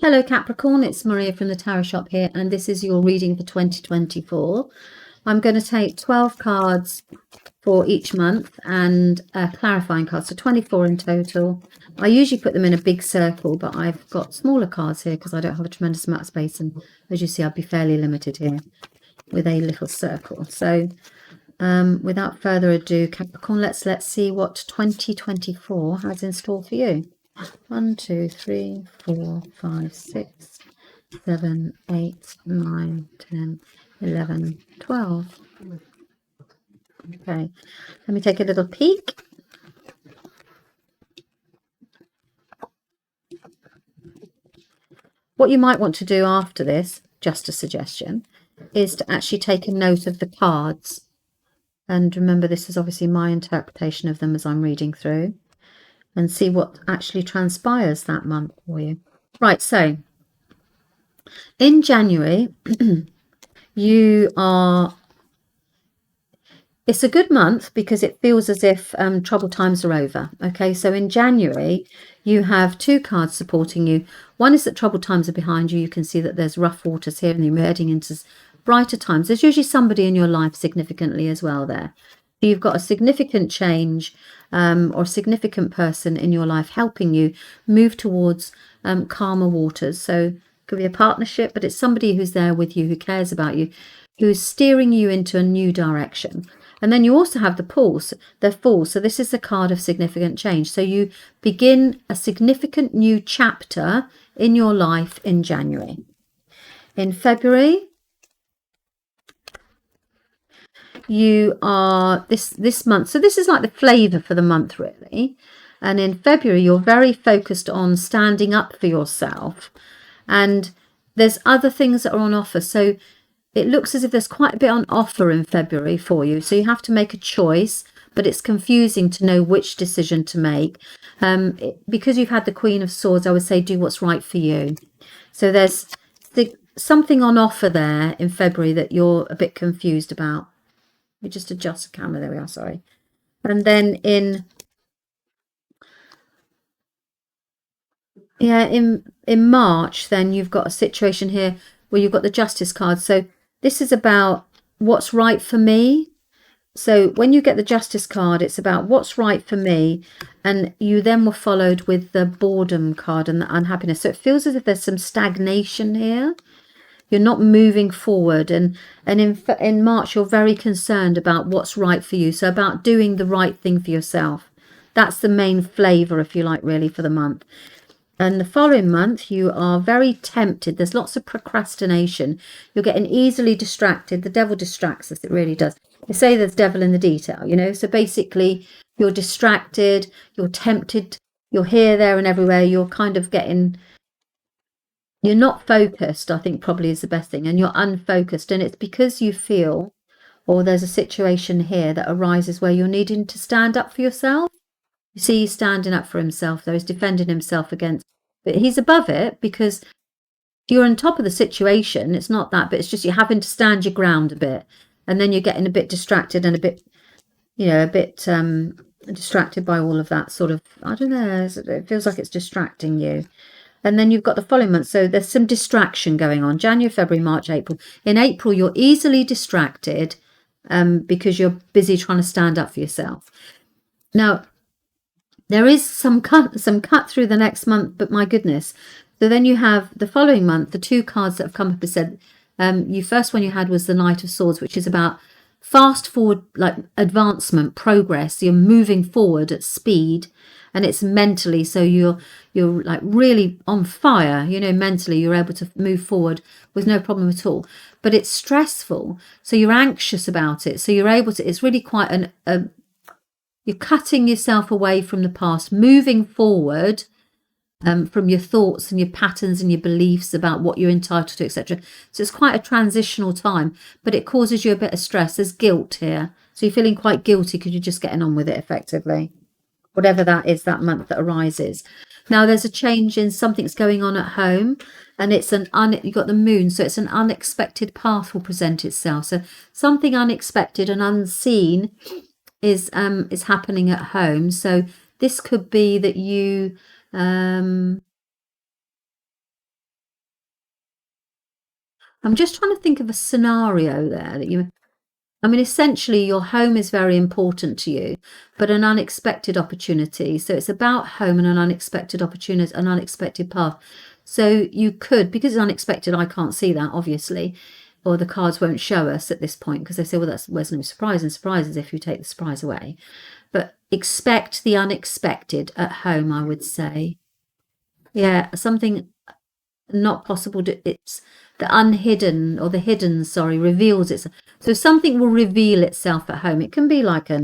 Hello Capricorn, it's Maria from the Tarot Shop here, and this is your reading for 2024. I'm going to take 12 cards for each month and a clarifying card, so 24 in total. I usually put them in a big circle, but I've got smaller cards here because I don't have a tremendous amount of space, and as you see, I'd be fairly limited here with a little circle. So without further ado, Capricorn, let's see what 2024 has in store for you. 1, 2, 3, 4, 5, 6, 7, 8, 9, 10, 11, 12. Okay, let me take a little peek. What you might want to do after this, just a suggestion, is to actually take a note of the cards. And remember, this is obviously my interpretation of them as I'm reading through, and see what actually transpires that month for you. Right, so in January, it's a good month because it feels as if troubled times are over. Okay, so in January, you have two cards supporting you. One is that troubled times are behind you. You can see that there's rough waters here and you're heading into brighter times. There's usually somebody in your life significantly as well there. So you've got a significant change or a significant person in your life helping you move towards calmer waters. So it could be a partnership, but it's somebody who's there with you, who cares about you, who's steering you into a new direction. And then you also have the Fool. So this is the card of significant change. So you begin a significant new chapter in your life in January. In February, you are this month. So this is like the flavor for the month, really. And in February, you're very focused on standing up for yourself. And there's other things that are on offer. So it looks as if there's quite a bit on offer in February for you. So you have to make a choice, but it's confusing to know which decision to make. Because you've had the Queen of Swords, I would say do what's right for you. So there's something on offer there in February that you're a bit confused about. Let me just adjust the camera. There we are, sorry. And then in March, then you've got a situation here where you've got the Justice card. So this is about what's right for me. So when you get the Justice card, it's about what's right for me. And you then were followed with the Boredom card and the Unhappiness. So it feels as if there's some stagnation here. You're not moving forward. And in March, you're very concerned about what's right for you. So about doing the right thing for yourself. That's the main flavour, if you like, really, for the month. And the following month, you are very tempted. There's lots of procrastination. You're getting easily distracted. The devil distracts us. It really does. They say there's devil in the detail, you know. So basically, you're distracted. You're tempted. You're here, there and everywhere. You're kind of getting... You're not focused, I think probably is the best thing. And you're unfocused. And it's because you feel, or there's a situation here that arises where you're needing to stand up for yourself. You see, he's standing up for himself, though. He's defending himself against, but he's above it because you're on top of the situation. It's not that, but it's just you're having to stand your ground a bit, and then you're getting a bit distracted and a bit, you know, a bit distracted by all of that sort of, I don't know, it feels like it's distracting you. And then you've got the following month. So there's some distraction going on. January, February, March, April. In April, you're easily distracted because you're busy trying to stand up for yourself. Now, there is some cut through the next month, but my goodness. So then you have the following month, the two cards that have come up and said, first one you had was the Knight of Swords, which is about fast forward, like advancement, progress. You're moving forward at speed, and it's mentally. So you're like really on fire, you know, mentally you're able to move forward with no problem at all. But it's stressful. So you're anxious about it. So you're able to, it's really quite you're cutting yourself away from the past, moving forward from your thoughts and your patterns and your beliefs about what you're entitled to, etc. So it's quite a transitional time, but it causes you a bit of stress. There's guilt here. So you're feeling quite guilty because you're just getting on with it effectively, whatever that is that month that arises. Now there's a change in something's going on at home, and it's you've got the moon, so it's an unexpected path will present itself. So something unexpected and unseen is happening at home. So this could be that you I'm just trying to think of a scenario there that you, I mean, essentially your home is very important to you, but an unexpected opportunity. So it's about home and an unexpected opportunity, an unexpected path. So you could, because it's unexpected, I can't see that obviously, or the cards won't show us at this point because they say, well, where's no surprise, and surprises if you take the surprise away. But expect the unexpected at home, I would say. Yeah, something not possible to, it's the unhidden, or the hidden, sorry, reveals itself. So something will reveal itself at home. It can be like a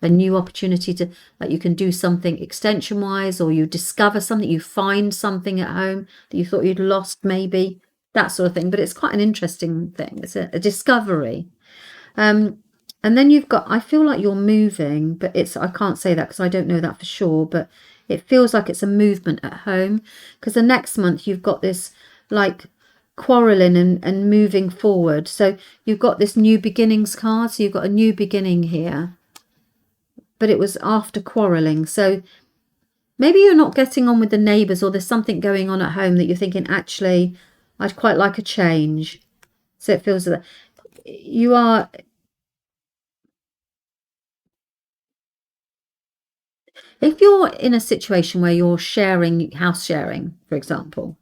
new opportunity to, like, you can do something extension wise, or you discover something, you find something at home that you thought you'd lost, maybe that sort of thing. But it's quite an interesting thing. It's a discovery. And then you've got, I feel like you're moving, but it's, I can't say that because I don't know that for sure, but it feels like it's a movement at home, because the next month you've got this like quarreling and moving forward. So you've got this new beginnings card. So you've got a new beginning here, but it was after quarreling. So maybe you're not getting on with the neighbours, or there's something going on at home that you're thinking, actually, I'd quite like a change. So it feels that you are... If you're in a situation where you're sharing, house sharing, for example,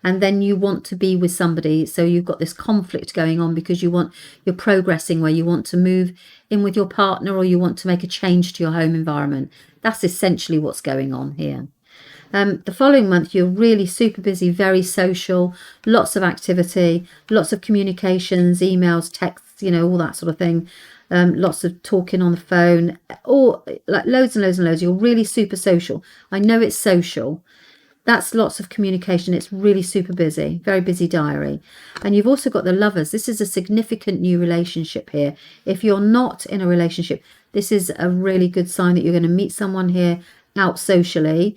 and then you want to be with somebody, so you've got this conflict going on because you're progressing, where you want to move in with your partner, or you want to make a change to your home environment. That's essentially what's going on here. The following month, you're really super busy, very social, lots of activity, lots of communications, emails, texts, all that sort of thing. Lots of talking on the phone, or like loads and loads and loads. You're really super social. I know it's social. That's lots of communication. It's really super busy, very busy diary. And you've also got the Lovers. This is a significant new relationship here. If you're not in a relationship, this is a really good sign that you're going to meet someone here out socially.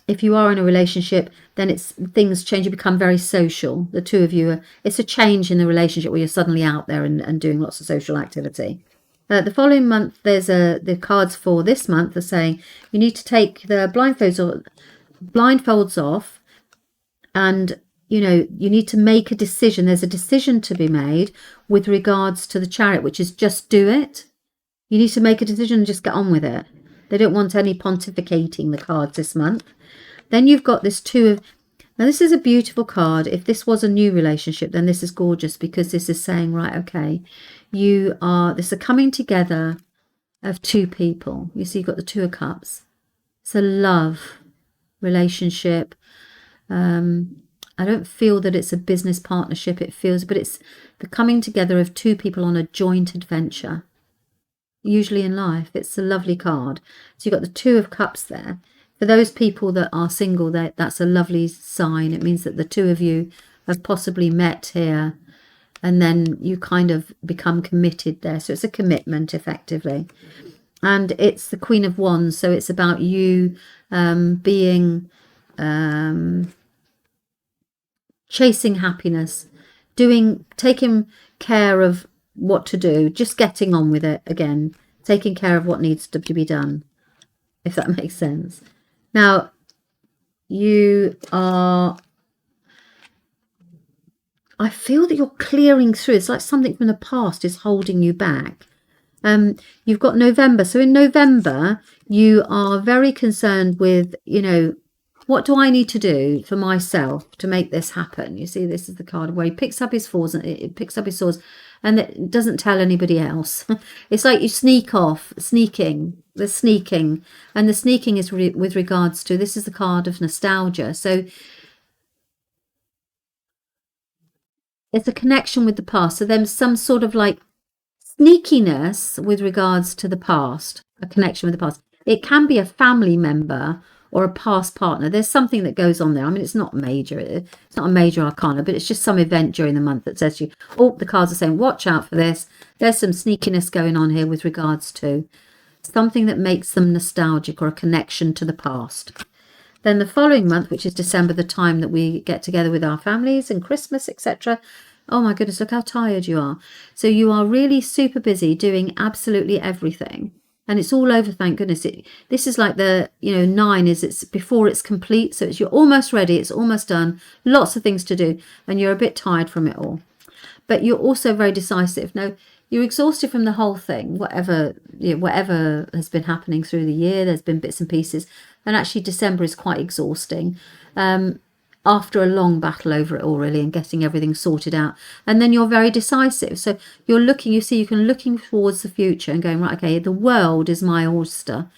If you are in a relationship, then it's things change. You become very social. The two of you, it's a change in the relationship where you're suddenly out there and doing lots of social activity. The following month, there's the cards for this month are saying you need to take the blindfolds off, and you need to make a decision. There's a decision to be made with regards to the Chariot, which is just do it. You need to make a decision and just get on with it. They don't want any pontificating, the cards this month. Then you've got this Two of... Now, this is a beautiful card. If this was a new relationship, then this is gorgeous, because this is saying, right, okay, this is a coming together of two people. You see, you've got the Two of Cups. It's a love relationship. I don't feel that it's a business partnership. It feels, but it's the coming together of two people on a joint adventure. Usually in life, it's a lovely card. So you've got the Two of Cups there. For those people that are single, that's a lovely sign. It means that the two of you have possibly met here, and then you kind of become committed there. So it's a commitment, effectively. And it's the Queen of Wands. So it's about you being... chasing happiness, taking care of what to do, just getting on with it again, taking care of what needs to be done, if that makes sense. Now, you are... I feel that you're clearing through. It's like something from the past is holding you back. You've got November. So in November, you are very concerned with, what do I need to do for myself to make this happen? You see, this is the card where he picks up his swords, and it picks up his swords, and it doesn't tell anybody else. It's like you sneak off, sneaking. The sneaking is with regards to, this is the card of nostalgia. So it's a connection with the past. So there's some sort of like sneakiness with regards to the past, a connection with the past. It can be a family member or a past partner. There's something that goes on there. I mean, it's not major. It's not a major arcana, but it's just some event during the month that says to you, oh, the cards are saying, watch out for this. There's some sneakiness going on here with regards to something that makes them nostalgic, or a connection to the past. Then the following month, which is December, the time that we get together with our families and Christmas, etc. Oh my goodness, look how tired you are. So you are really super busy doing absolutely everything. and it's all over, thank goodness. This is like the, 9 is it's before it's complete. So you're almost ready. It's almost done. Lots of things to do, and you're a bit tired from it all. But you're also very decisive. No, you're exhausted from the whole thing, whatever has been happening through the year. There's been bits and pieces. And actually December is quite exhausting. After a long battle over it all, really, and getting everything sorted out. And then you're very decisive. So you're looking, you can looking towards the future and going, right, okay, the world is my oyster,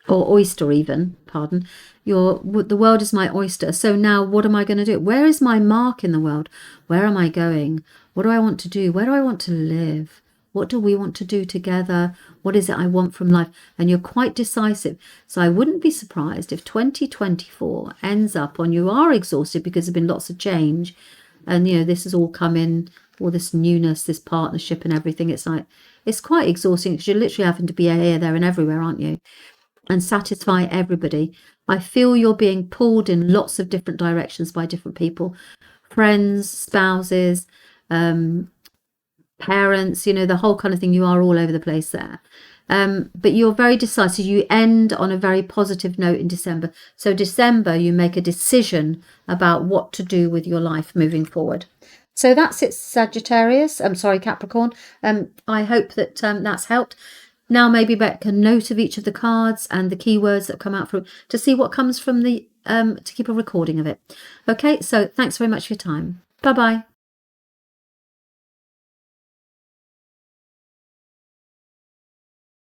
or oyster even, pardon. The world is my oyster. So now what am I going to do? Where is my mark in the world? Where am I going? What do I want to do? Where do I want to live? What do we want to do together? What is it I want from life? And you're quite decisive. So I wouldn't be surprised if 2024 ends up on you are exhausted because there's been lots of change. And, this has all come in, all this newness, this partnership and everything. It's like, it's quite exhausting because you're literally having to be here, there and everywhere, aren't you? And satisfy everybody. I feel you're being pulled in lots of different directions by different people. Friends, spouses, parents, the whole kind of thing. You are all over the place there. But you're very decisive. You end on a very positive note in December. So December, you make a decision about what to do with your life moving forward. So that's it, Sagittarius. I'm sorry, Capricorn. I hope that that's helped. Now maybe make a note of each of the cards and the keywords that come out from to see what comes from the to keep a recording of it. Okay, so thanks very much for your time. Bye-bye.